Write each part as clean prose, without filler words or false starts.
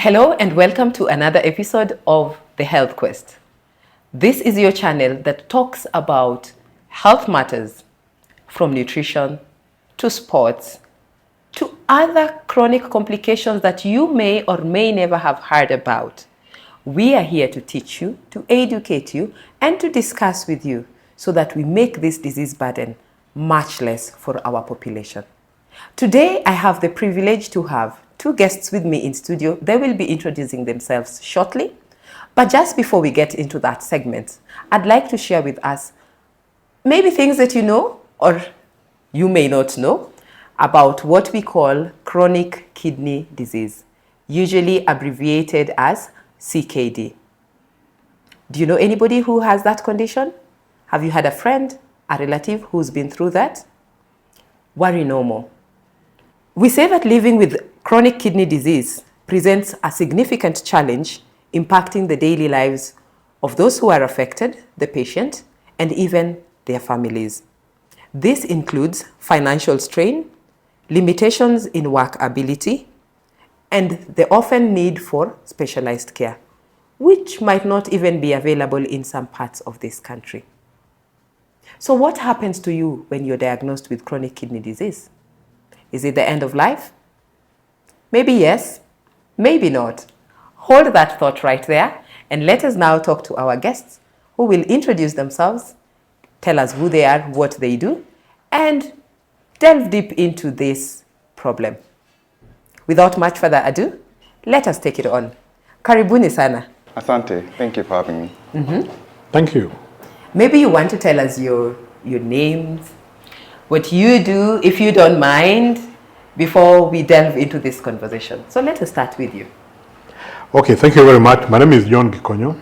Hello and welcome to another episode of The Health Quest. This is your channel that talks about health matters, from nutrition to sports to other chronic complications that you may or may never have heard about. We are here to teach you, to educate you, and to discuss with you so that we make this disease burden much less for our population. Today, I have the privilege to have two guests with me in studio. They will be introducing themselves shortly. But just before we get into that segment, I'd like to share with us maybe things that you know or you may not know about what we call chronic kidney disease, usually abbreviated as CKD. Do you know anybody who has that condition? Have you had a friend, a relative who's been through that? Worry no more. We say that living with chronic kidney disease presents a significant challenge impacting the daily lives of those who are affected, the patient, and even their families. This includes financial strain, limitations in work ability, and the often need for specialized care, which might not even be available in some parts of this country. So what happens to you when you're diagnosed with chronic kidney disease? Is it the end of life? Maybe yes, maybe not. Hold that thought right there and let us now talk to our guests who will introduce themselves, tell us who they are, what they do, and delve deep into this problem. Without much further ado, let us take it on. Karibuni sana. Asante, thank you for having me. Thank you. Maybe you want to tell us your names, what you do, if you don't mind, before we delve into this conversation. So let us start with you. Okay, thank you very much. My name is John Gikonyo.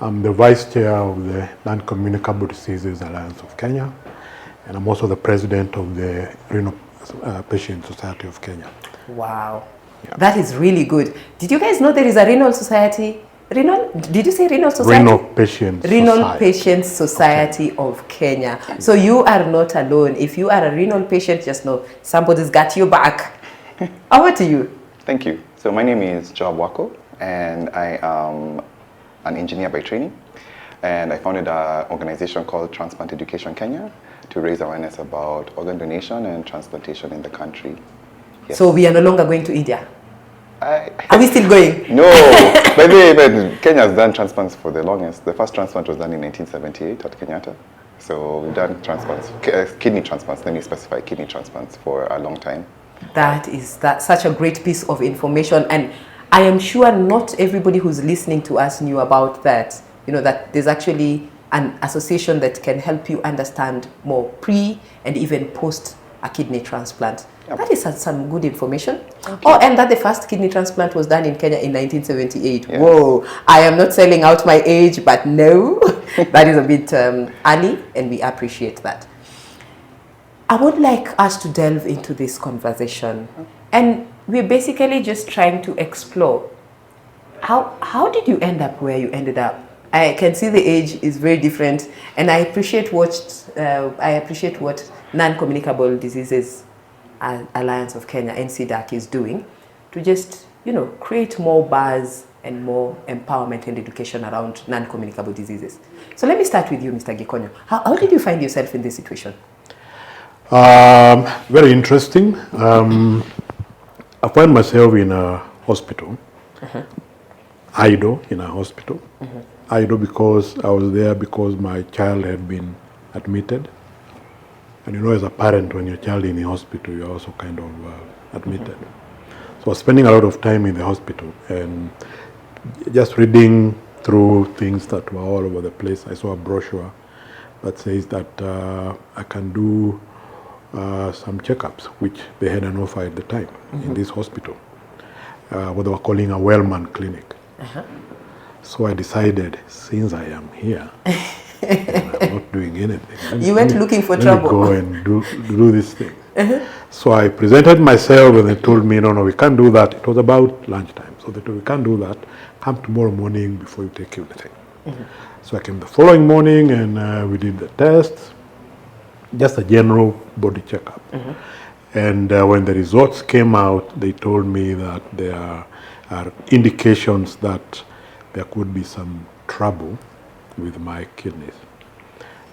I'm the Vice Chair of the Non-Communicable Diseases Alliance of Kenya, and I'm also the President of the Renal Patient Society of Kenya. Wow, yeah. That is really good. Did you guys know there is a renal society? Did you say renal society? Renal Patient Society of Kenya. So you are not alone. If you are a renal patient, just know somebody's got your back. Over to you. Thank you. So my name is Joab Wako, and I am an engineer by training. And I founded an organization called Transplant Education Kenya to raise awareness about organ donation and transplantation in the country. Yes. So we are no longer going to India? Are we still going? No, but Kenya has done transplants for the longest. The first transplant was done in 1978 at Kenyatta. So we've done transplants, kidney transplants, let me specify, kidney transplants for a long time. That's such a great piece of information. And I am sure not everybody who's listening to us knew about that. You know, that there's actually an association that can help you understand more pre and even post a kidney transplant. Yep. That is some good information. Oh, and that the first kidney transplant was done in Kenya in 1978. Yes. Whoa, I am not selling out my age, but no, that is a bit early, and we appreciate that. I would like us to delve into this conversation, and we're basically just trying to explore how did you end up where you ended up? I can see the age is very different, and I appreciate what Non-Communicable Diseases Alliance of Kenya, NCDAC, is doing to just, create more buzz and more empowerment and education around non-communicable diseases. So let me start with you, Mr. Gikonyo. How did you find yourself in this situation? Very interesting. I find myself in a hospital, idle in a hospital. Idle because I was there because my child had been admitted. And as a parent, when your child is in the hospital, you're also kind of admitted. So I was spending a lot of time in the hospital and just reading through things that were all over the place. I saw a brochure that says that I can do some checkups, which they had an offer at the time in this hospital, what they were calling a Wellman clinic. So I decided, since I am here, and I'm not doing anything. You went looking for trouble. Let me go and do this thing. So I presented myself and they told me, no, we can't do that. It was about lunchtime. So they told me, we can't do that. Come tomorrow morning before you take everything. So I came the following morning and we did the tests, just a general body checkup. And when the results came out, they told me that there are indications that there could be some trouble with my kidneys.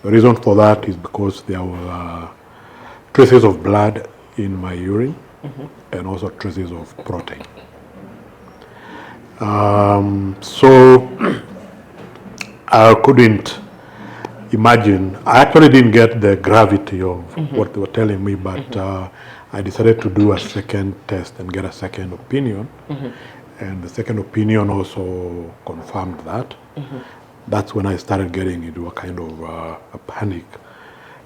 The reason for that is because there were traces of blood in my urine and also traces of protein. So I couldn't imagine. I actually didn't get the gravity of what they were telling me, but I decided to do a second test and get a second opinion. And the second opinion also confirmed that. That's when I started getting into a kind of a panic.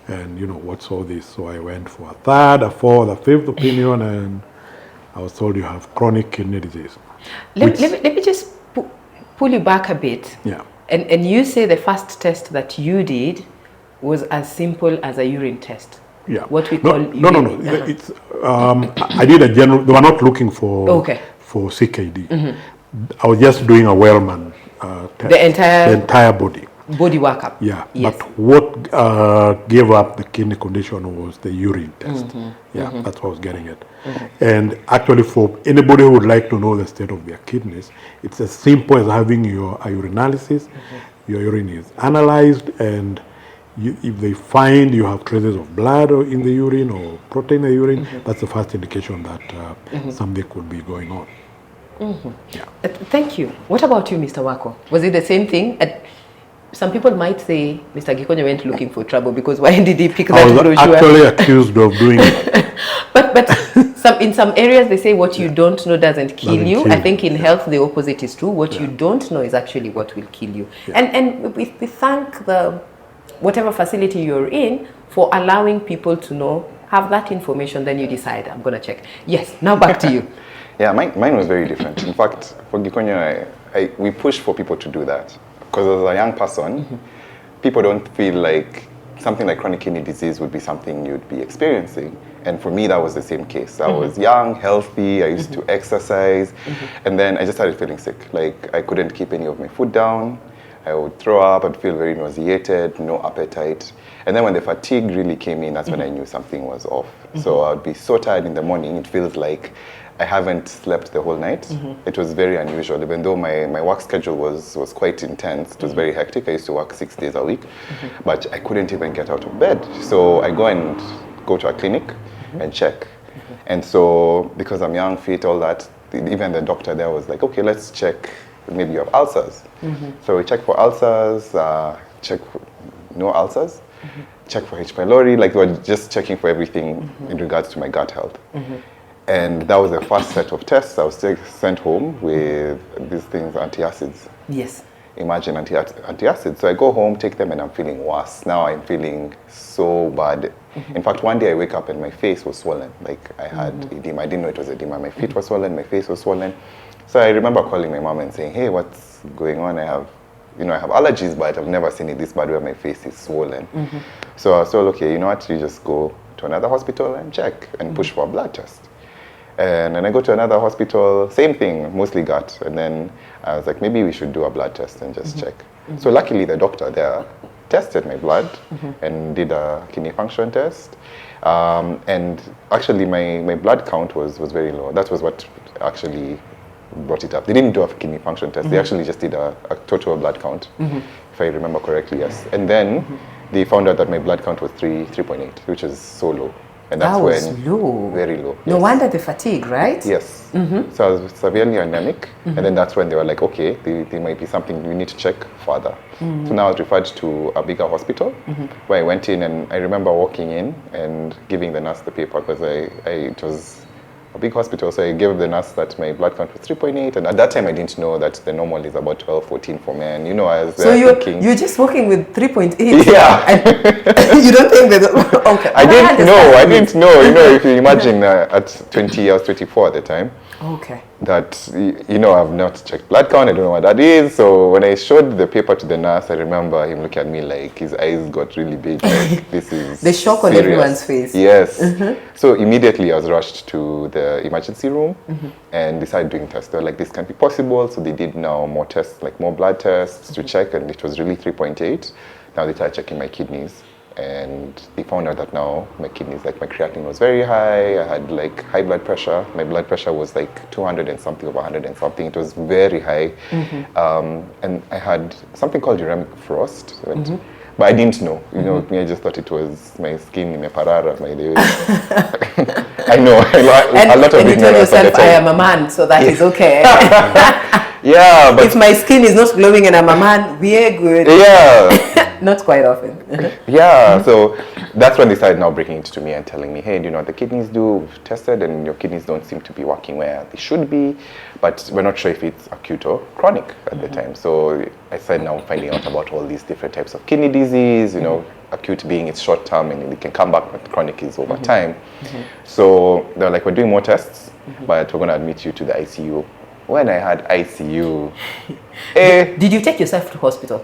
And what's all this? So I went for a third, a fourth, a fifth opinion, and I was told you have chronic kidney disease. Let me just pull you back a bit. Yeah. And you say the first test that you did was as simple as a urine test. Yeah. What we call No. It's I did a general. They were not looking for CKD. I was just doing a Wellman test. The entire body. Body workup. Yeah. Yes. But what gave up the kidney condition was the urine test. That's what I was getting at. And actually, for anybody who would like to know the state of their kidneys, it's as simple as having your urinalysis. Your urine is analyzed, and if they find you have traces of blood in the urine or protein in the urine, that's the first indication that something could be going on. Yeah. Thank you. What about you, Mr. Wako? Was it the same thing? Some people might say Mr. Gikonyo went looking for trouble because why did he pick that brochure? I was actually accused of doing it. But in some areas they say what you don't know doesn't kill you. I think in health the opposite is true. What you don't know is actually what will kill you. Yeah. And we thank the whatever facility you're in for allowing people to know, have that information, then you decide, I'm going to check. Yes, now back to you. Yeah, mine was very different. In fact, for Gikonyo, we push for people to do that. Because as a young person, people don't feel like something like chronic kidney disease would be something you'd be experiencing. And for me, that was the same case. I was young, healthy, I used to exercise, and then I just started feeling sick. Like I couldn't keep any of my food down. I would throw up, I'd feel very nauseated, no appetite. And then when the fatigue really came in, that's when I knew something was off. So I'd be so tired in the morning, it feels like I haven't slept the whole night. It was very unusual, even though my work schedule was quite intense. It was very hectic. I used to work 6 days a week, but I couldn't even get out of bed. So I go to a clinic and check. And so because I'm young, fit, all that, even the doctor there was like, okay, let's check, maybe you have ulcers. So we checked for ulcers, check for no ulcers, check for H. pylori, like we were just checking for everything in regards to my gut health. And that was the first set of tests. I was sent home with these things, antacids. Yes. Imagine antacids. So I go home, take them, and I'm feeling worse. Now I'm feeling so bad. In fact, one day I wake up and my face was swollen. Like I had edema. I didn't know it was edema. My feet were swollen, my face was swollen. So I remember calling my mom and saying, hey, what's going on? I have allergies, but I've never seen it this bad where my face is swollen. So I was told, okay, you know what? You just go to another hospital and check and push for a blood test. And then I go to another hospital, same thing, mostly gut. And then I was like, maybe we should do a blood test and just check. So luckily the doctor there tested my blood and did a kidney function test. And actually my blood count was very low. That was what actually brought it up. They didn't do a kidney function test. They actually just did a total blood count, if I remember correctly, yes. And then they found out that my blood count was 3.8, which is so low. And that's that was when low. Very low. No Yes. wonder the fatigue, right? Yes. So I was severely anemic, and then that's when they were like, okay, there might be something we need to check further. So now I was referred to a bigger hospital, where I went in, and I remember walking in and giving the nurse the paper because it was a big hospital, so I gave the nurse that my blood count was 3.8, and at that time I didn't know that the normal is about 12, 14 for men. You know, I was So thinking, you're just working with 3.8. Yeah. And you don't think that? Okay. I didn't know. You know, if you imagine at 20, I was 24 at the time. Okay. That, you know, I've not checked blood count, I don't know what that is. So when I showed the paper to the nurse, I remember him looking at me like his eyes got really big, like this is The shock on serious. everyone's face. Yes. So immediately I was rushed to the emergency room and they started doing tests. They were like, this can't be possible. So they did now more tests, like more blood tests to check, and it was really 3.8. Now they started checking my kidneys. and they found out that now my kidneys, like my creatinine was very high. I had like high blood pressure. My blood pressure was like 200 and something over 100 and something. It was very high. And I had something called uremic frost. But I didn't know. You know, me, I just thought it was my skin in a parara. I know a lot of and you tell ignorance at the yourself, I time. am a man, so that is okay. Yeah, but If my skin is not glowing and I'm a man, we're good. yeah. Not quite often. Yeah, so that's when they started now breaking it to me and telling me, hey, do you know what the kidneys do? We've tested and your kidneys don't seem to be working where they should be, but we're not sure if it's acute or chronic at the time. So I started now finding out about all these different types of kidney disease, you know, acute being it's short term and it can come back, but chronic is over time. So they're like, we're doing more tests, but we're going to admit you to the ICU. When I had ICU, Did you take yourself to hospital?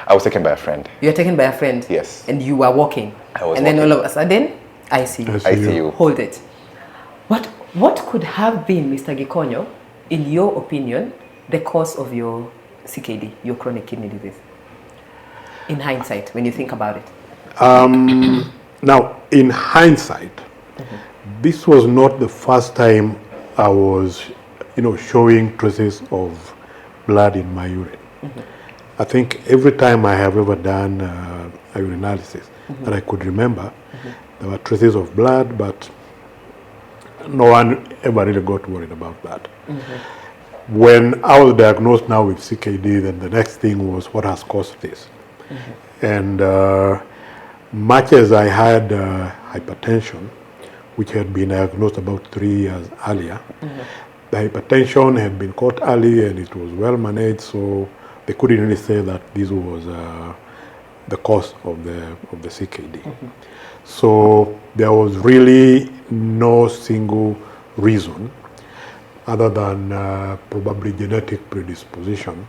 I was taken by a friend. You were taken by a friend? Yes. And you were walking? I was And then walking. all of a sudden, ICU. ICU. Hold it. What could have been, Mr. Gikonyo, in your opinion, the cause of your CKD, your chronic kidney disease? In hindsight, when you think about it. Now, in hindsight, this was not the first time I was, showing traces of blood in my urine. I think every time I have ever done a urinalysis that I could remember, there were traces of blood, but no one ever really got worried about that. When I was diagnosed now with CKD, then the next thing was what has caused this. And much as I had hypertension, which had been diagnosed about 3 years earlier, the hypertension had been caught early and it was well managed, so they couldn't really say that this was the cause of the CKD. So there was really no single reason other than probably genetic predisposition,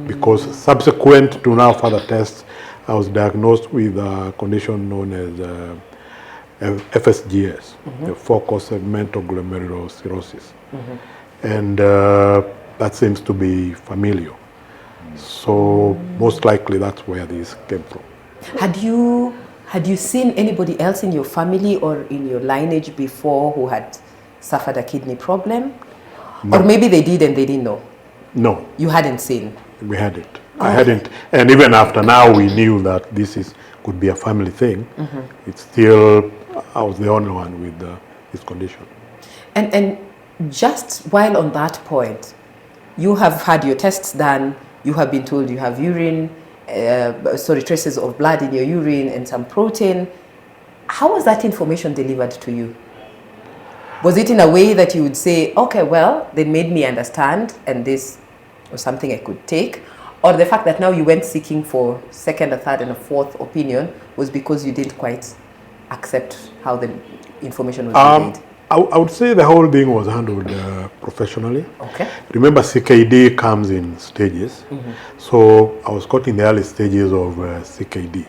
because subsequent to now further tests, I was diagnosed with a condition known as FSGS, the focal segmental glomerulosclerosis. And that seems to be familial. So most likely that's where this came from. Had you seen anybody else in your family or in your lineage before who had suffered a kidney problem? No. Or maybe they did and they didn't know? No, You hadn't seen? we hadn't. I hadn't. And even after now we knew that this could be a family thing. It's still, I was the only one with this condition. And just while on that point, you have had your tests done, you have been told you have traces of blood in your urine and some protein. How was that information delivered to you? Was it in a way that you would say, okay, well, they made me understand and this was something I could take? Or the fact that now you went seeking for second, a third, and a fourth opinion was because you didn't quite accept how the information was relayed? I would say the whole thing was handled professionally. Okay. Remember, CKD comes in stages. So I was caught in the early stages of CKD.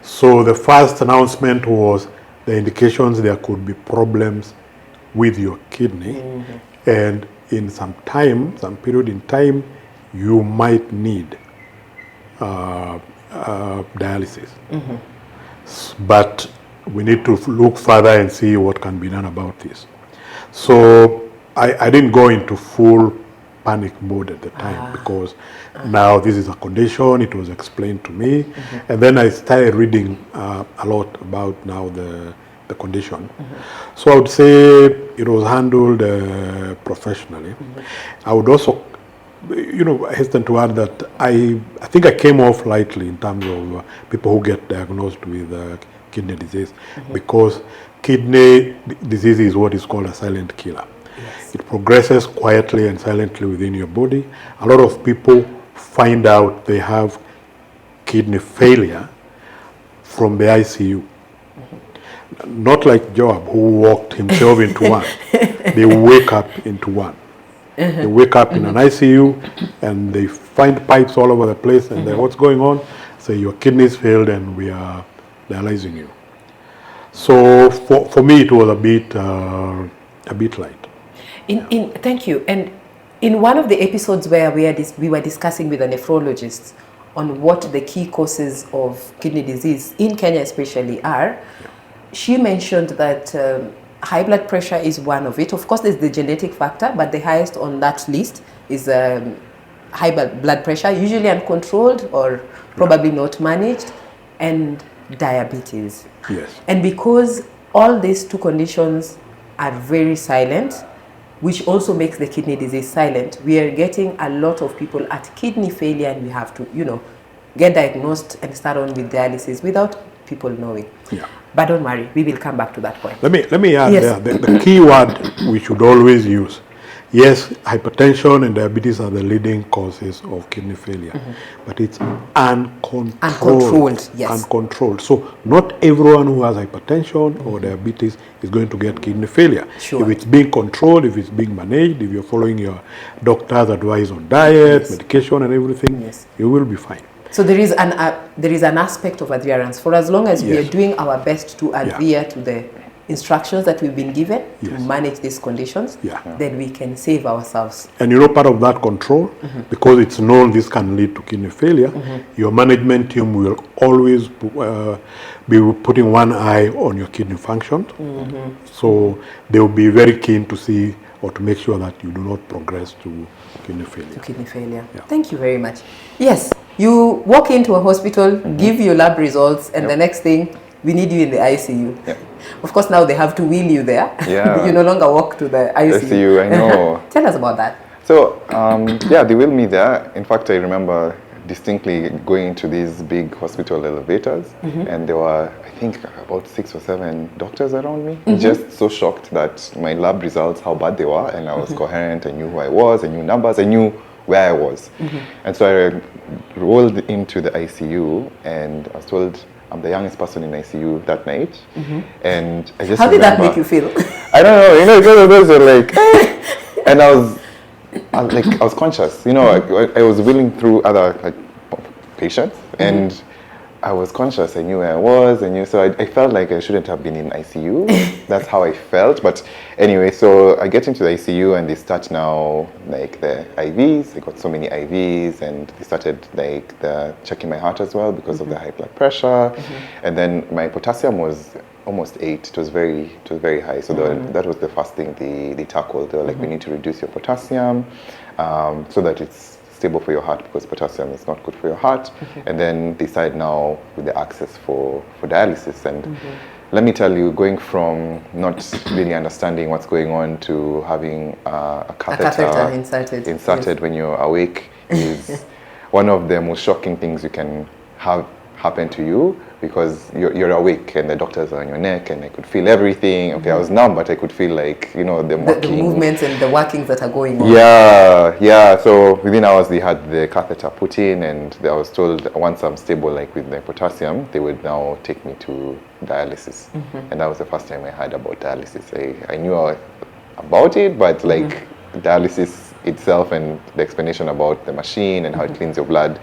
So the first announcement was the indications there could be problems with your kidney. And in some period in time, you might need dialysis. But we need to look further and see what can be done about this. So I didn't go into full panic mode at the time because now this is a condition, it was explained to me. And then I started reading a lot about now the condition. So I would say it was handled professionally. I would also hasten to add that I think I came off lightly in terms of people who get diagnosed with kidney disease, because kidney disease is what is called a silent killer. It progresses quietly and silently within your body. A lot of people find out they have kidney failure from the ICU. Not like Joab, who walked himself into one. They wake up into one. They wake up in an ICU and they find pipes all over the place and what's going on? Say your kidneys failed and we are dialyzing you. So for me it was a bit light. Thank you. And in one of the episodes where we were discussing with a nephrologist on what the key causes of kidney disease in Kenya especially are, she mentioned that high blood pressure is one of it. Of course, there's the genetic factor, but the highest on that list is high blood pressure, usually uncontrolled or probably not managed, and diabetes. Yes. And because all these two conditions are very silent, which also makes the kidney disease silent, we are getting a lot of people at kidney failure, and we have to, get diagnosed and start on with dialysis without people knowing. Yeah. But don't worry, we will come back to that point. Let me add Yes. there, the key word we should always use. Yes, hypertension and diabetes are the leading causes of kidney failure, but it's uncontrolled. Uncontrolled, yes. Uncontrolled. So not everyone who has hypertension or diabetes is going to get kidney failure. Sure. If it's being controlled, if it's being managed, if you're following your doctor's advice on diet, Yes. medication and everything, Yes. you will be fine. So there is an aspect of adherence. For as long as we Yes. are doing our best to adhere to the instructions that we've been given to Yes. manage these conditions, Yeah. then we can save ourselves. And part of that control, because it's known this can lead to kidney failure, your management team will always be putting one eye on your kidney function. So they will be very keen to see or to make sure that you do not progress to kidney failure. Kidney failure. Yeah. Thank you very much. Yes, you walk into a hospital, give your lab results, and the next thing, we need you in the ICU. Yep. Of course, now they have to wheel you there. Yeah. You no longer walk to the ICU. ICU, I know. Tell us about that. So, they wheeled me there. In fact, I remember distinctly going into these big hospital elevators, and there were, I think, about 6 or 7 doctors around me. Just so shocked that my lab results, how bad they were, and I was coherent. I knew who I was, I knew numbers, I knew where I was. And so I rolled into the ICU, and I was told I'm the youngest person in ICU that night. And I just How did that remember- make you feel? I don't know, those were like, and I was conscious, I was wheeling through other patients, and I was conscious. I knew where I was, so I felt like I shouldn't have been in ICU. That's how I felt. But anyway, so I get into the ICU, and they start now like the IVs. I got so many IVs, and they started like the checking my heart as well because of the high blood pressure, and then my potassium was almost 8. It was very high. So that was the first thing they tackled. They were like, we need to reduce your potassium so that it's stable for your heart, because potassium is not good for your heart. And then decide now with the access for dialysis. And let me tell you, going from not really understanding what's going on to having a catheter inserted when you're awake is one of the most shocking things you can have happen to you, because you're awake and the doctors are on your neck, and I could feel everything. Okay, I was numb, but I could feel like, them The working. movements and the workings that are going on. Yeah. So within hours, they had the catheter put in, and I was told once I'm stable, like with the potassium, they would now take me to dialysis. And that was the first time I heard about dialysis. I knew about it, but like dialysis itself and the explanation about the machine and how it cleans your blood,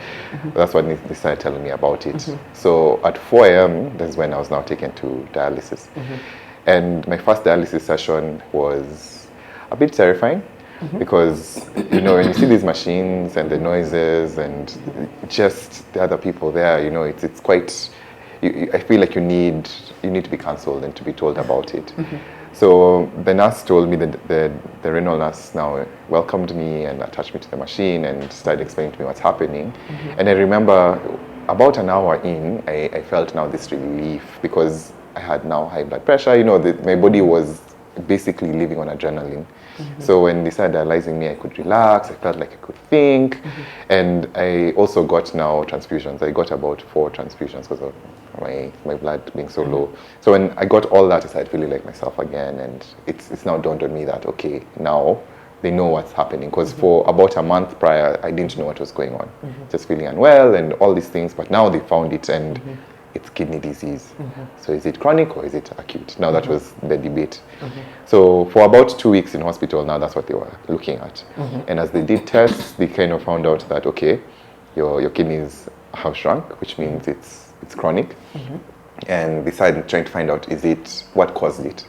that's what they started telling me about it. So at 4 a.m., that's when I was now taken to dialysis. And my first dialysis session was a bit terrifying, because when you see these machines and the noises and just the other people there, it's quite, I feel like you need to be counseled and to be told about it. So the nurse told me, the renal nurse now welcomed me and attached me to the machine and started explaining to me what's happening. And I remember about an hour in, I felt now this relief, because I had now high blood pressure. My body was basically living on adrenaline. So when they started dialyzing me, I could relax. I felt like I could think. And I also got now transfusions. I got about 4 transfusions because of my blood being so low. So when I got all that, I started feeling like myself again. And it's now dawned on me that, okay, now they know what's happening. Because for about a month prior, I didn't know what was going on. Just feeling unwell and all these things. But now they found it, and it's kidney disease. So is it chronic or is it acute? Now that was the debate. So for about 2 weeks in hospital, now that's what they were looking at. And as they did tests, they kind of found out that, okay, your kidneys have shrunk, which means it's chronic. And they started trying to find out, what caused it?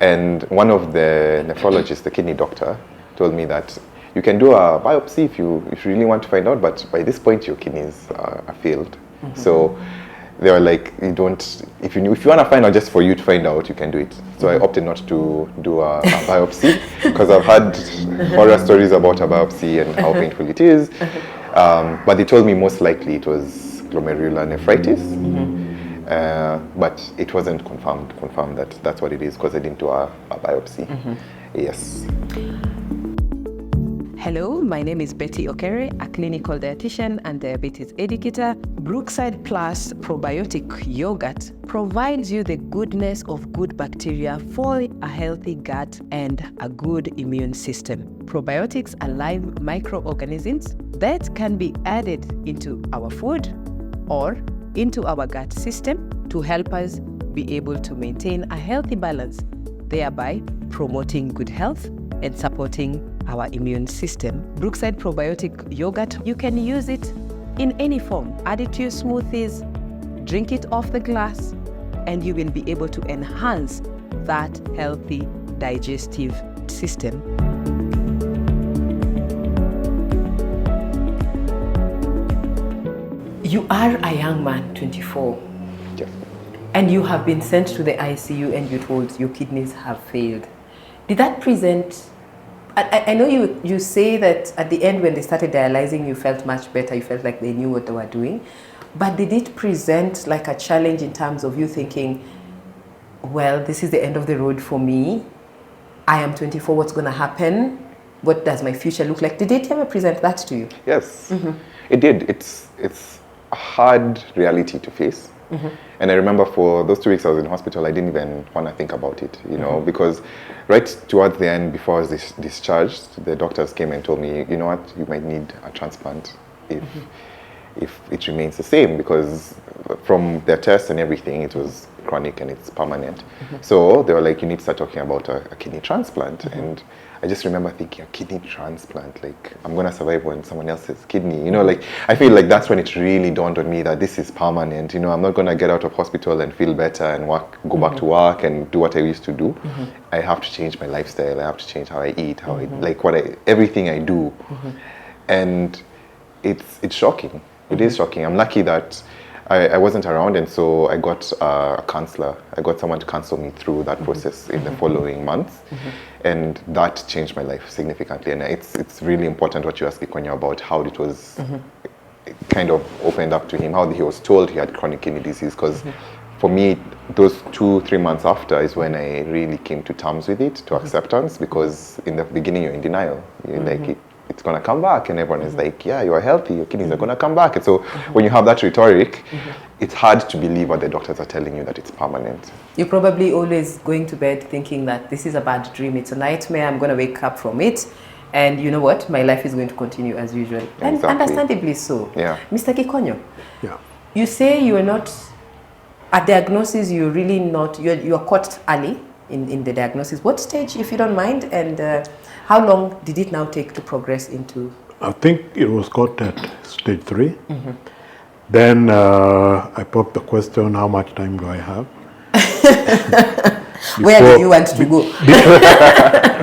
And one of the nephrologists, the kidney doctor, told me that you can do a biopsy if you really want to find out, but by this point your kidneys are failed. So they were like, you don't, if you want to find out just for you to find out, you can do it. So I opted not to do a biopsy because I've had horror stories about a biopsy and how painful it is. But they told me most likely it was glomerular nephritis. But it wasn't confirmed that that's what it is because I didn't do a biopsy. Yes. Hello, my name is Betty Okere, a clinical dietitian and diabetes educator. Brookside Plus probiotic yogurt provides you the goodness of good bacteria for a healthy gut and a good immune system. Probiotics are live microorganisms that can be added into our food or into our gut system to help us be able to maintain a healthy balance, thereby promoting good health and supporting our immune system. Brookside probiotic yogurt, you can use it in any form. Add it to your smoothies, drink it off the glass, and you will be able to enhance that healthy digestive system. You are a young man, 24. Yes. And you have been sent to the ICU and you're told your kidneys have failed. Did that present... I know you say that at the end when they started dialyzing, you felt much better. You felt like they knew what they were doing. But did it present like a challenge in terms of you thinking, well, this is the end of the road for me. I am 24, what's going to happen? What does my future look like? Did it ever present that to you? Yes, it did. It's a hard reality to face. And I remember for those 2 weeks I was in hospital, I didn't even want to think about it, you know, because right towards the end, before I was discharged, the doctors came and told me, you know what, you might need a transplant if it remains the same, because from their tests and everything, it was chronic and it's permanent. So they were like, you need to start talking about a kidney transplant. And I just remember thinking, a kidney transplant, like I'm going to survive when someone else's kidney, you know, like I feel like that's when it really dawned on me that this is permanent. You know, I'm not going to get out of hospital and feel better and go back to work and do what I used to do. I have to change my lifestyle. I have to change how I eat, how I, like everything I do. And it's shocking. It is shocking. I'm lucky that I wasn't around, and so I got a counselor. I got someone to counsel me through that process in the following months, and that changed my life significantly. And it's really important what you asked Kikonyo about how it was kind of opened up to him, how he was told he had chronic kidney disease. Because for me, those 2-3 months after is when I really came to terms with it, to acceptance. Because in the beginning you're in denial. You're like it's going to come back, and everyone is like, yeah, you are healthy, your kidneys are going to come back. And so when you have that rhetoric, it's hard to believe what the doctors are telling you, that it's permanent. You're probably always going to bed thinking that this is a bad dream, it's a nightmare, I'm going to wake up from it, and you know what, my life is going to continue as usual. Exactly. And understandably so. Yeah. Mr. Kikonyo, Yeah. you say you are not, at diagnosis you're really not, you're caught early in the diagnosis. What stage, if you don't mind, and how long did it now take to progress into? I think it was caught at stage 3. Then I popped the question, how much time do I have? Where do you want to go?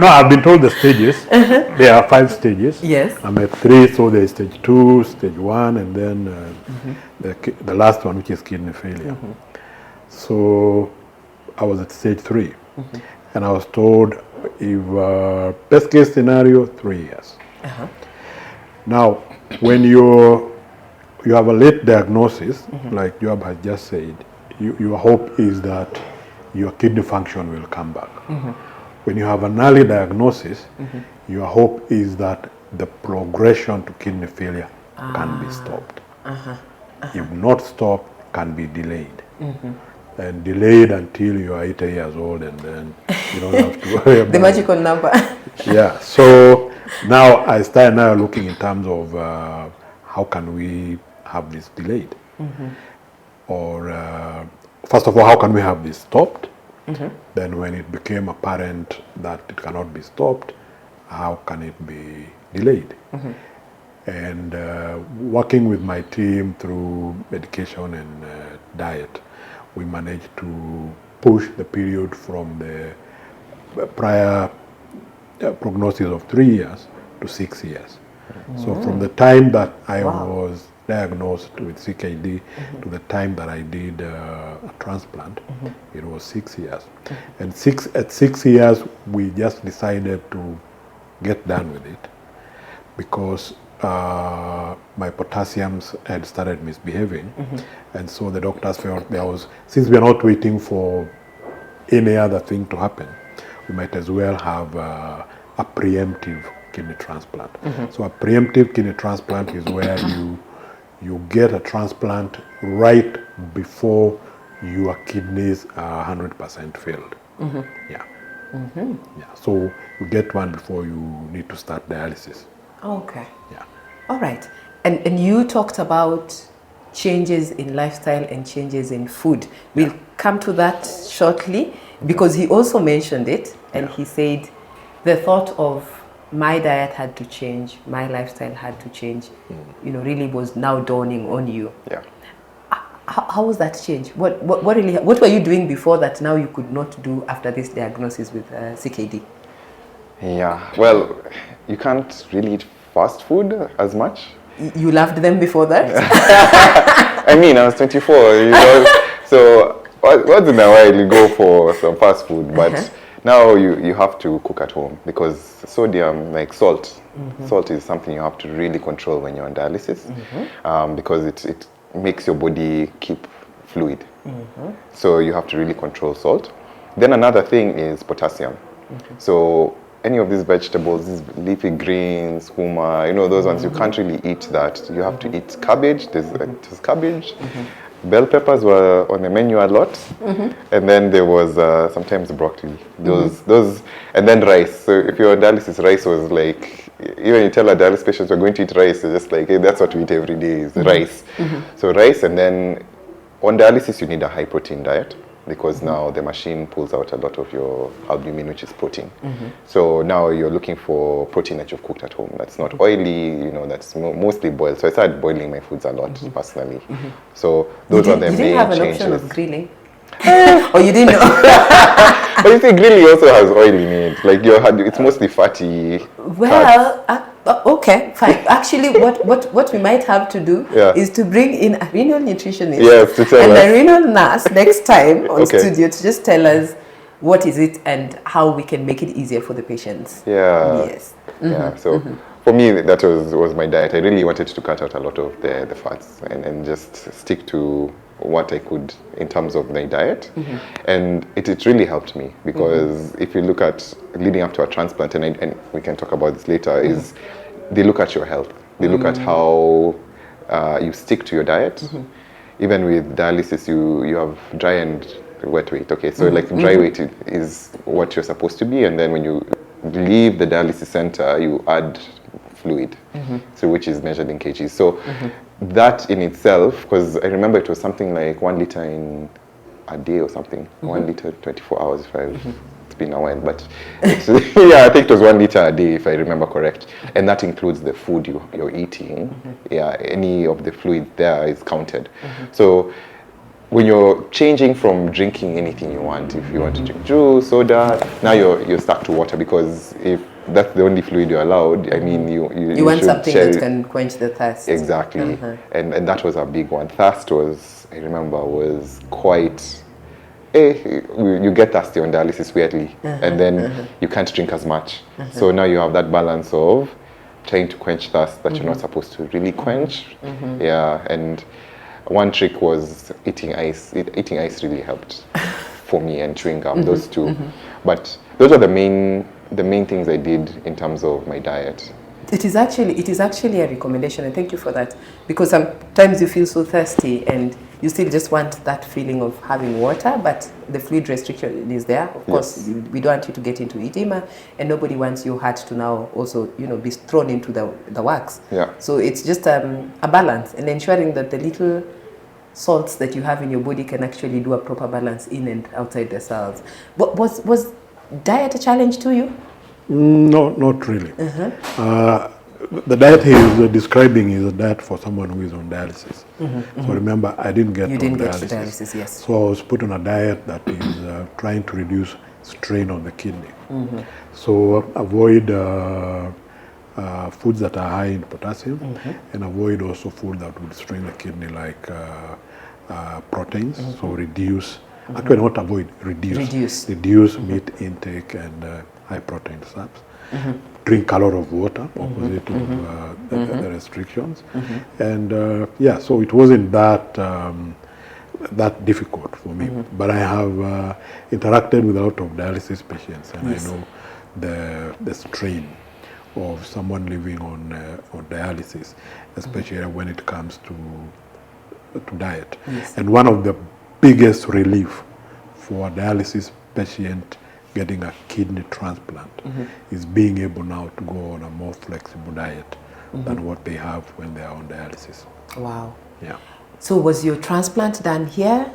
No, I've been told the stages. There are 5 stages. Yes. I'm at 3, so there's stage 2, stage 1, and then the last one, which is kidney failure. So I was at stage 3. And I was told, if best case scenario, 3 years. Now, when you have a late diagnosis, like Joab has just said, your hope is that your kidney function will come back. When you have an early diagnosis, your hope is that the progression to kidney failure can be stopped. If not stopped, can be delayed. And delayed until you are 80 years old, and then you don't have to worry about the magical number. Yeah, so now I start now looking in terms of how can we have this delayed? Or first of all, how can we have this stopped? Then when it became apparent that it cannot be stopped, how can it be delayed? And working with my team through medication and diet, we managed to push the period from the prior prognosis of 3 years to 6 years. So from the time that I Wow. was diagnosed with CKD to the time that I did a transplant, it was 6 years. And at 6 years, we just decided to get done with it because my potassiums had started misbehaving. And so the doctors felt since we are not waiting for any other thing to happen, we might as well have a preemptive kidney transplant. So a preemptive kidney transplant is where you get a transplant right before your kidneys are 100% filled. Yeah. Yeah. So you get one before you need to start dialysis. Okay. Yeah. All right. And you talked about changes in lifestyle and changes in food. We'll come to that shortly because he also mentioned it and he said the thought of my diet had to change, my lifestyle had to change, really was now dawning on you. Yeah. How was that change? What were you doing before that now you could not do after this diagnosis with CKD? Yeah. Well, you can't really eat fast food as much. You loved them before that? I mean, I was 24, so once in a while you go for some fast food, but now you have to cook at home because sodium, like salt, salt is something you have to really control when you're on dialysis because it makes your body keep fluid. So you have to really control salt. Then another thing is potassium. So any of these vegetables, these leafy greens, kuma, those ones, you can't really eat that. You have to eat cabbage. There's cabbage. Bell peppers were on the menu a lot. And then there was sometimes broccoli. Those, and then rice. So if you're on dialysis, rice was like, even you tell a dialysis patient we're going to eat rice, it's just like, hey, that's what we eat every day is rice. So rice, and then on dialysis you need a high protein diet. Because now the machine pulls out a lot of your albumin, which is protein. So now you're looking for protein that you've cooked at home. That's not oily, that's mostly boiled. So I started boiling my foods a lot personally. So those are the main changes. You didn't have an option of grilling? Or you didn't know? But you see, grilling also has oil in it. Like it's mostly fatty. Well, okay, fine. Actually, what we might have to do is to bring in a renal nutritionist to tell us. A renal nurse next time on studio to just tell us what is it and how we can make it easier for the patients. Yeah. Yes. Yeah. So for me, that was my diet. I really wanted to cut out a lot of the fats and just stick to what I could in terms of my diet. And it really helped me because if you look at leading up to a transplant, and we can talk about this later, is they look at your health. They look at how you stick to your diet. Even with dialysis, you have dry and wet weight. Okay, so like dry weight is what you're supposed to be, and then when you leave the dialysis center, you add fluid, so which is measured in kgs. So that in itself, because I remember it was something like 1 liter in a day or something, 1 liter 24 hours if it's been a while, but I think it was 1 liter a day if I remember correct, and that includes the food you're eating. Any of the fluid there is counted. So when you're changing from drinking anything you want, if you want to drink juice, soda, now you're stuck to water, because if that's the only fluid you're allowed, I mean, you want should something share that can quench the thirst. Exactly. And that was a big one. Thirst was, I remember, was quite, you get thirsty on dialysis weirdly, and then you can't drink as much. So now you have that balance of trying to quench thirst that you're not supposed to really quench. And one trick was eating ice. Eating ice really helped for me, and chewing gum, those two. But those are the main things I did in terms of my diet. It is actually a recommendation, and thank you for that, because sometimes you feel so thirsty and you still just want that feeling of having water, but the fluid restriction is there. Of course, we don't want you to get into edema, and nobody wants your heart to now also, be thrown into the wax. So it's just a balance, and ensuring that the little salts that you have in your body can actually do a proper balance in and outside the cells. Was diet a challenge to you? No, not really. The diet he is describing is a diet for someone who is on dialysis. So remember, I didn't get dialysis. Yes. So I was put on a diet that is trying to reduce strain on the kidney. So avoid foods that are high in potassium, and avoid also food that would strain the kidney, like proteins. So reduce, actually not avoid, reduce meat intake and high protein subs. Drink a lot of water, opposite of the restrictions. And yeah, so it wasn't that that difficult for me. But I have interacted with a lot of dialysis patients, and I know the strain of someone living on dialysis, especially when it comes to diet. And one of the biggest relief for a dialysis patient getting a kidney transplant is being able now to go on a more flexible diet than what they have when they are on dialysis. Wow. Yeah. So was your transplant done here?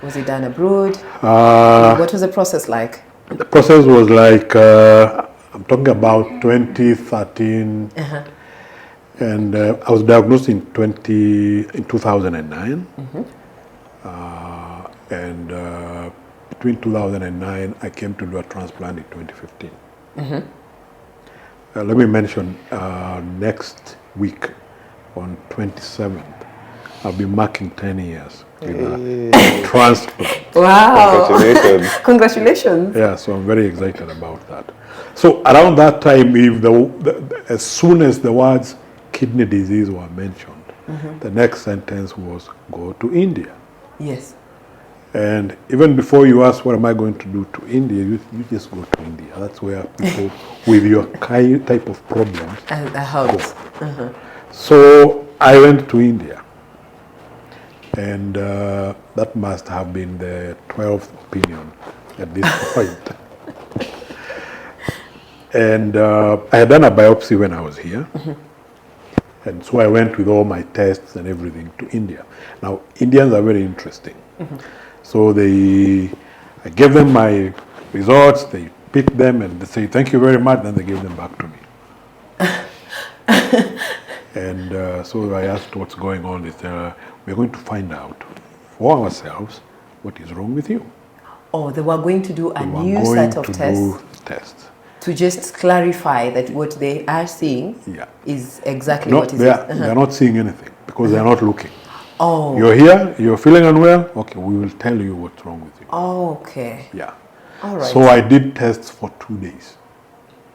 Was it done abroad? What was the process like? The process was like, I'm talking about 2013, and I was diagnosed in 2009, and between 2009, I came to do a transplant in 2015. Let me mention, next week on 27th, I'll be marking 10 years with a transplant. Wow. Congratulations. Congratulations. Yeah, so I'm very excited about that. So around that time, if as soon as the words kidney disease were mentioned, the next sentence was go to India. Yes. And even before you ask what am I going to do to India, you just go to India. That's where people with your type of problems helps. So I went to India. And that must have been the 12th opinion at this point. And I had done a biopsy when I was here. And so I went with all my tests and everything to India. Now, Indians are very interesting. So I gave them my results, they picked them, and they say, thank you very much, then they gave them back to me. And so I asked what's going on. They said, we're going to find out for ourselves what is wrong with you. Oh, they were going to do a new set of tests. To just clarify that what they are seeing is exactly what is it. They're not seeing anything because they're not looking. Oh. You're here, you're feeling unwell, okay, we will tell you what's wrong with you. Oh, okay. Yeah. All right. So I did tests for 2 days.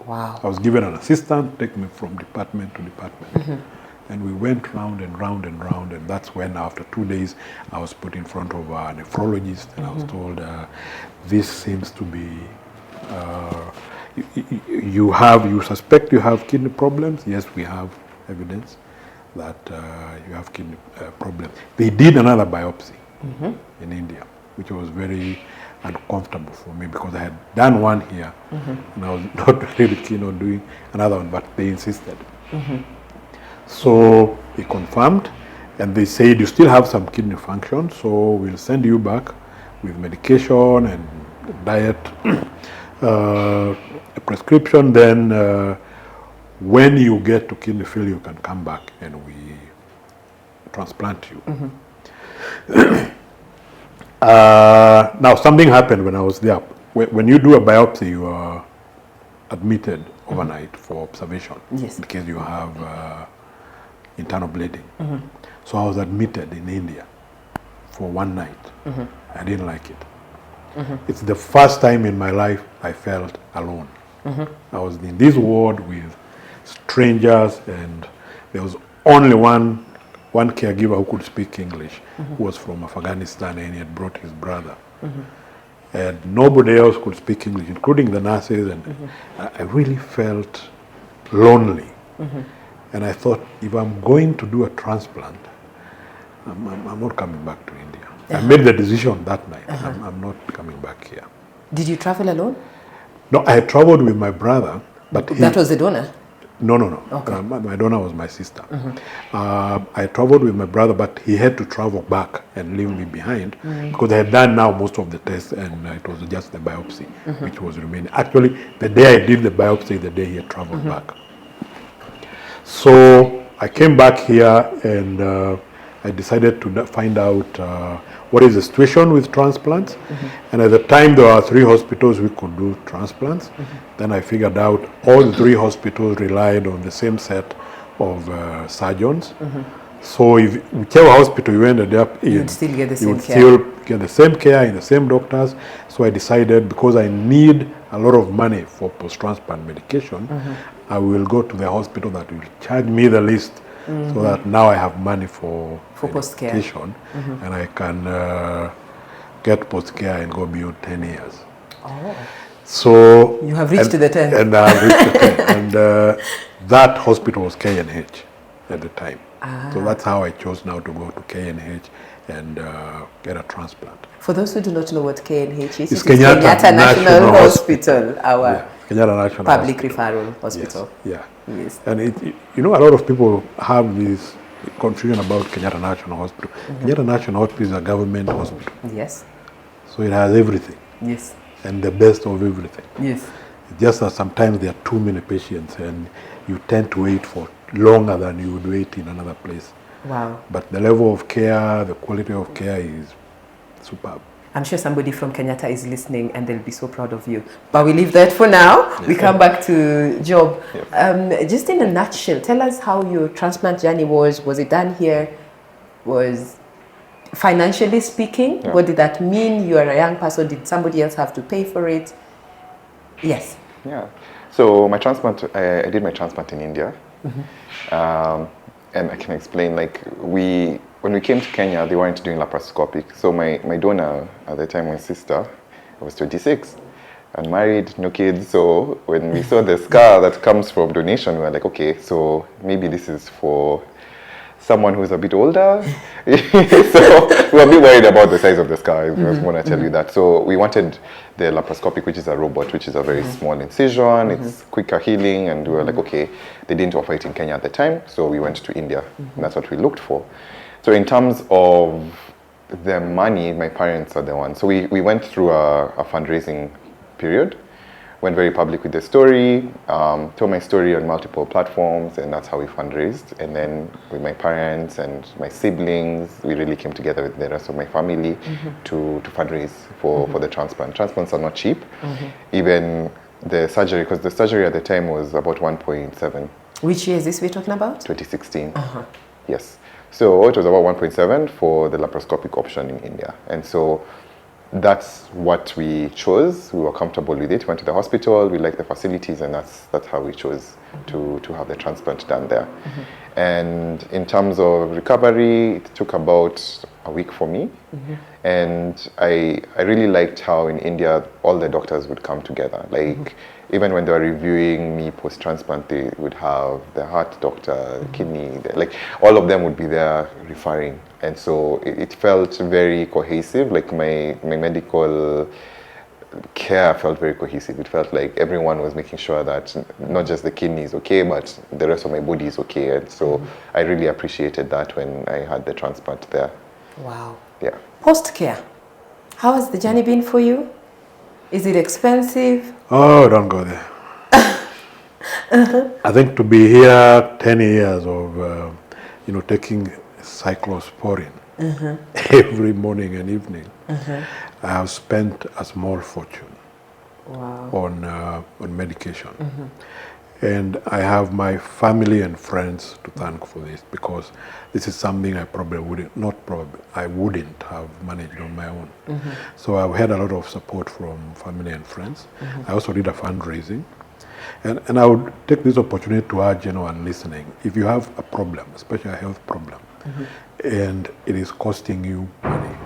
Wow. I was given an assistant, take me from department to department. And we went round and round and round, and that's when after 2 days I was put in front of a nephrologist, and I was told, this seems to be, you suspect you have kidney problems? Yes, we have evidence that you have kidney problems. They did another biopsy in India, which was very uncomfortable for me because I had done one here, and I was not really keen on doing another one, but they insisted. So they confirmed, and they said you still have some kidney function, so we'll send you back with medication and diet, a prescription. Then when you get to kidney failure, you can come back and we transplant you. Now something happened when I was there. When you do a biopsy, you are admitted overnight for observation. Yes. Because you have internal bleeding. So I was admitted in India for one night. I didn't like it. It's the first time in my life I felt alone. I was in this ward with strangers, and there was only one caregiver who could speak English, who was from Afghanistan, and he had brought his brother. And nobody else could speak English, including the nurses, and I really felt lonely. And I thought, if I'm going to do a transplant, I'm not coming back to India. I made the decision that night. I'm not coming back here. Did you travel alone? No, I had traveled with my brother, but that was the donor? No. Okay. My donor was my sister. I traveled with my brother, but he had to travel back and leave me behind because I had done now most of the tests, and it was just the biopsy which was remaining. Actually, the day I did the biopsy, the day he had traveled back. So I came back here, and I decided to find out what is the situation with transplants. And at the time, there were 3 hospitals we could do transplants. Then I figured out all the 3 hospitals relied on the same set of surgeons. So if whichever hospital you ended up in, You'd still get the you same would care. still get the same care in the same doctors. So I decided, because I need a lot of money for post-transplant medication, I will go to the hospital that will charge me the least, so that now I have money for post-care. medication, and I can get post-care and go beyond 10 years. Oh. So You have reached to the 10. And I have reached the 10. And that hospital was KNH at the time. So that's how I chose now to go to KNH and get a transplant. For those who do not know what KNH is, It's it is Kenyatta National National Hospital, our Yeah, Kenyatta National public Hospital. referral hospital. Yes, yeah. Yes. And you know, a lot of people have this confusion about Kenyatta National Hospital. Kenyatta National Hospital is a government hospital, Yes. so it has everything Yes. and the best of everything. Yes. It's just that sometimes there are too many patients and you tend to wait for longer than you would wait in another place. Wow. But the level of care, the quality of care is superb. I'm sure somebody from Kenyatta is listening and they'll be so proud of you. But we leave that for now. We come back to Job. Just in a nutshell, tell us how your transplant journey was. Was it done here? Was financially speaking, what did that mean? You are a young person. Did somebody else have to pay for it? Yes. Yeah. So my transplant, I did my transplant in India. And I can explain, like, when we came to Kenya, they weren't doing laparoscopic. So my donor at the time, my sister, was 26 and married, no kids. So when we saw the scar that comes from donation, we were like, okay, so maybe this is for someone who's a bit older. So we were a bit worried about the size of the scar. I just want to tell you that. So we wanted the laparoscopic, which is a robot, which is a very small incision. It's quicker healing. And we were like, okay, they didn't offer it in Kenya at the time. So we went to India. And that's what we looked for. So in terms of the money, my parents are the ones. So we went through a fundraising period. Went very public with the story, told my story on multiple platforms, and that's how we fundraised. And then with my parents and my siblings, we really came together with the rest of my family to fundraise for the transplant. Transplants are not cheap. Even the surgery, because the surgery at the time was about 1.7. Which year is this we're talking about? 2016. Yes. So it was about 1.7 for the laparoscopic option in India. And so that's what we chose. We were comfortable with it. Went to the hospital. We liked the facilities, and that's how we chose to have the transplant done there. And in terms of recovery, it took about a week for me. And I really liked how in India all the doctors would come together. Like even when they were reviewing me post-transplant, they would have the heart doctor, kidney, like all of them would be there referring. And so it felt very cohesive, like my medical care felt very cohesive. It felt like everyone was making sure that not just the kidney is okay, but the rest of my body is okay. And so I really appreciated that when I had the transplant there. Wow. Yeah. Post-care. How has the journey been for you? Is it expensive? Oh, don't go there. I think to be here 10 years of, taking cyclosporin every morning and evening, I have spent a small fortune on medication. And I have my family and friends to thank for this, because this is something I I wouldn't have managed on my own. So I've had a lot of support from family and friends. I also did a fundraising. And I would take this opportunity to urge anyone listening, if you have a problem, especially a health problem, and it is costing you money,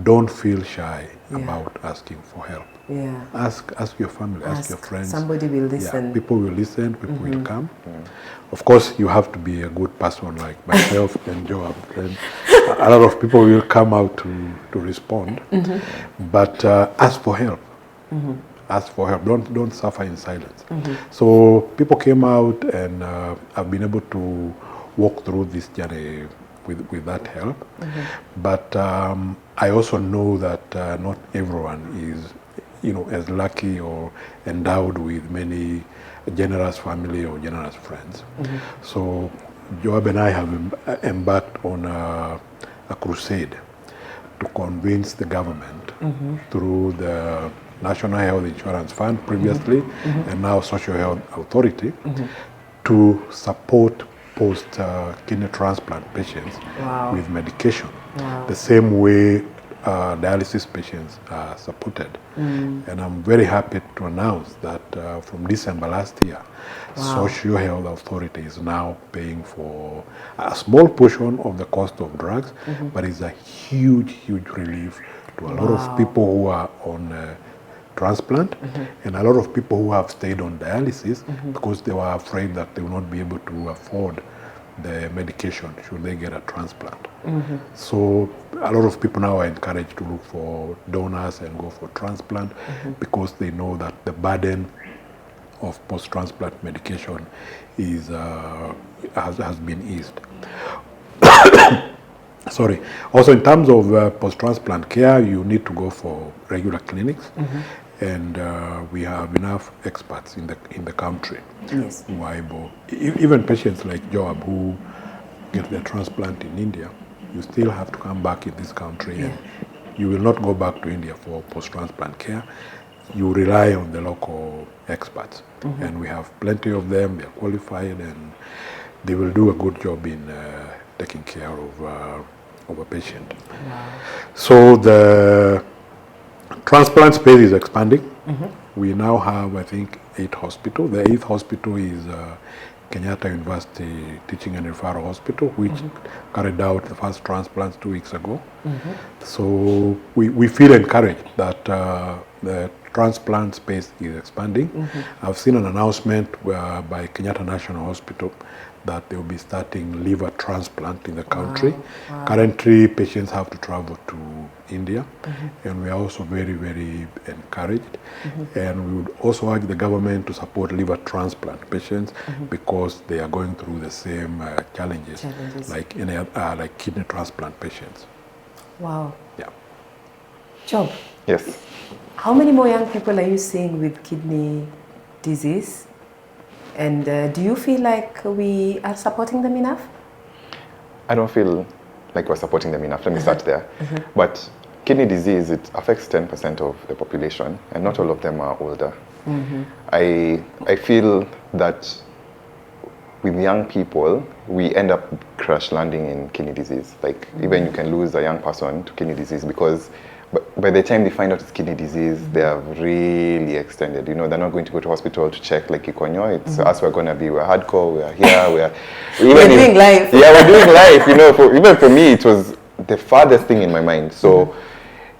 don't feel shy about asking for help. Yeah. Ask your family, ask your friends. Somebody will listen. Yeah, people will listen, people will come. Of course, you have to be a good person like myself and Joab. And a lot of people will come out to respond. But ask for help. Ask for help. Don't suffer in silence. So people came out, and I've been able to walk through this journey with that help. But I also know that not everyone is as lucky or endowed with many generous family or generous friends. So Joab and I have embarked on a crusade to convince the government through the National Health Insurance Fund previously and now Social Health Authority to support post-kidney transplant patients with medication, the same way dialysis patients are supported. And I'm very happy to announce that from December last year, Social Health Authority is now paying for a small portion of the cost of drugs, but it's a huge, huge relief to a lot of people who are on transplant and a lot of people who have stayed on dialysis because they were afraid that they will not be able to afford the medication should they get a transplant. So a lot of people now are encouraged to look for donors and go for transplant because they know that the burden of post-transplant medication is has been eased. Sorry. Also, in terms of post-transplant care, you need to go for regular clinics, and we have enough experts in the country who are able. Even patients like Joab who get their transplant in India, you still have to come back in this country, and you will not go back to India for post-transplant care. You rely on the local experts, and we have plenty of them. They are qualified, and they will do a good job in taking care of a patient. So the transplant space is expanding. We now have, I think, 8 hospitals. The 8th hospital is Kenyatta University Teaching and Referral Hospital, which carried out the first transplants 2 weeks ago. So we feel encouraged that the transplant space is expanding. I've seen an announcement by Kenyatta National Hospital that they will be starting liver transplant in the country. Currently, patients have to travel to India, and we are also very, very encouraged. And we would also urge the government to support liver transplant patients because they are going through the same challenges like any like kidney transplant patients. Wow. Yeah. Job. Yes. How many more young people are you seeing with kidney disease? And do you feel like we are supporting them enough? I don't feel like we're supporting them enough. Let me start there. But kidney disease, it affects 10% of the population, and not all of them are older. I feel that with young people, we end up crash landing in kidney disease. Like even you can lose a young person to kidney disease because by the time they find out it's kidney disease, they have really extended. You know, they're not going to go to hospital to check like Ikonyo. It's us, we're hardcore, we're here, we're doing life. Yeah, we're doing life. You know, even for me, it was the farthest thing in my mind. So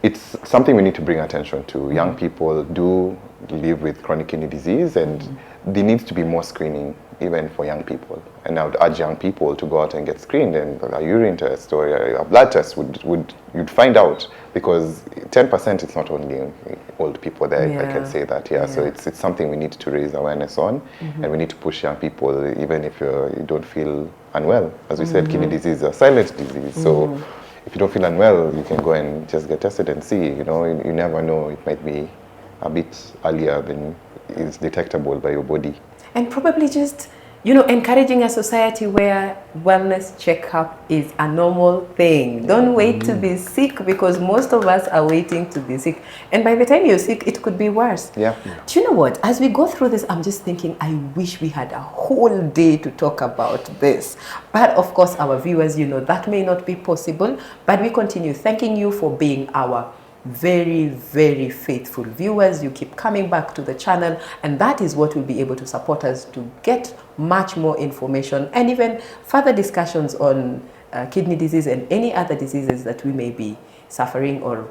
it's something we need to bring attention to. Young people do live with chronic kidney disease, and there needs to be more screening even for young people. And I would urge young people to go out and get screened, and a urine test or a blood test you'd find out, because 10% it's not only old people there, if I can say that. So it's something we need to raise awareness on, and we need to push young people, even if you don't feel unwell. As we said, kidney disease is a silent disease, so if you don't feel unwell, you can go and just get tested and see. You know, you never know, it might be a bit earlier than is detectable by your body. And probably just, you know, encouraging a society where wellness checkup is a normal thing. Don't wait to be sick, because most of us are waiting to be sick. And by the time you're sick, it could be worse. Do you know what? As we go through this, I'm just thinking, I wish we had a whole day to talk about this. But of course, our viewers, you know, that may not be possible. But we continue thanking you for being our very, very faithful viewers. You keep coming back to the channel, and that is what will be able to support us to get much more information and even further discussions on kidney disease and any other diseases that we may be suffering or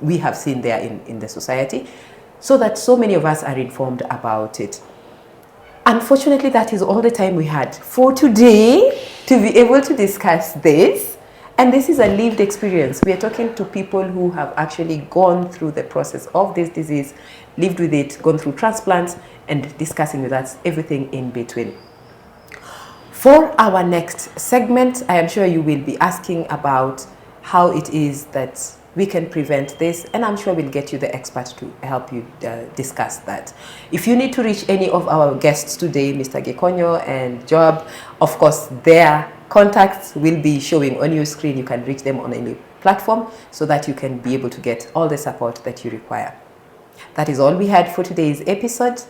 we have seen there in the society, so that so many of us are informed about it. Unfortunately, that is all the time we had for today to be able to discuss this. And this is a lived experience. We are talking to people who have actually gone through the process of this disease, lived with it, gone through transplants, and discussing with us everything in between. For our next segment, I am sure you will be asking about how it is that we can prevent this, and I'm sure we'll get you the expert to help you discuss that. If you need to reach any of our guests today, Mr. Gekonyo and Joab, of course, their contacts will be showing on your screen. You can reach them on any platform so that you can be able to get all the support that you require. That is all we had for today's episode.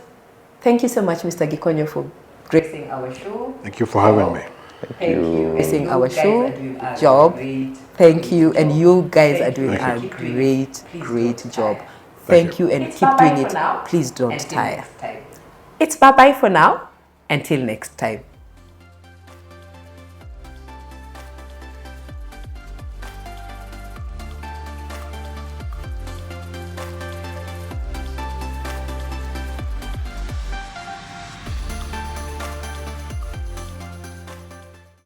Thank you so much, Mr. Gekonyo, for gracing our show. Thank you for having me. Thank you. Gracing our show. Job. Thank you. And you guys are doing a great job. Thank you, and keep doing it. Please don't tire. It's bye-bye for now. Until next time.